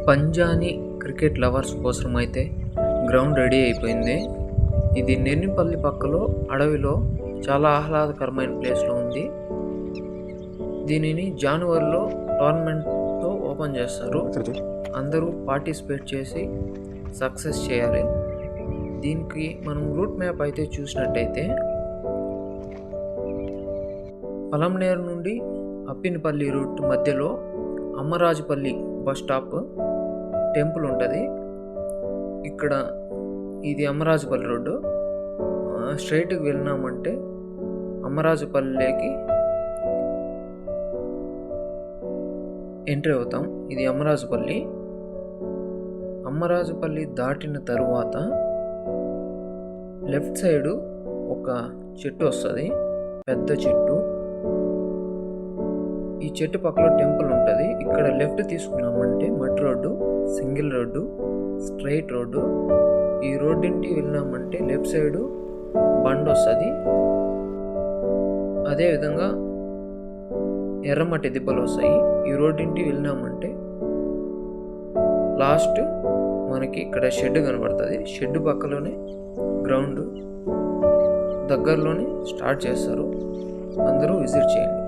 పంజాని cricket lovers కోసం అయితే ground ready అయిపోయింది. ఇది నెన్నిపల్లి పక్కలో అడవిలో చాలా ఆహ్లాదకరమైన ప్లేస్లో ఉంది. దీనిని జనవరిలో టోర్నమెంట్తో ఓపెన్ చేస్తారు. అందరూ పార్టిసిపేట్ చేసి సక్సెస్ చేయాలి. దీనికి మనం రూట్ మ్యాప్ అయితే చూసినట్టయితే పలంనేరు నుండి అప్పినపల్లి రూట్ మధ్యలో అమ్మరాజుపల్లి బస్ స్టాప్ టెంపుల్ ఉంటుంది. ఇక్కడ ఇది అమ్మరాజుపల్లి రోడ్డు. స్ట్రైట్కి వెళ్ళినామంటే అమ్మరాజుపల్లికి ఎంట్రీ అవుతాం. ఇది అమ్మరాజుపల్లి దాటిన తరువాత లెఫ్ట్ సైడు ఒక చెట్టు వస్తుంది, పెద్ద చెట్టు. ఈ చెట్టు పక్కలో టెంపుల్ ఉంటుంది. ఇక్కడ లెఫ్ట్ తీసుకున్నామంటే మట్టి road, single road, straight road. ఈ రోడ్డింటి వెళ్ళినామంటే లెఫ్ట్ సైడు బండ్ వస్తుంది. అదేవిధంగా ఎర్రమట్టి దిబ్బలు వస్తాయి. ఈ రోడ్డింటి వెళ్ళినామంటే లాస్ట్ మనకి ఇక్కడ షెడ్ కనబడుతుంది. షెడ్ పక్కలోనే గ్రౌండ్ దగ్గరలోనే స్టార్ట్ చేస్తారు. అందరూ విజిట్ చేయండి.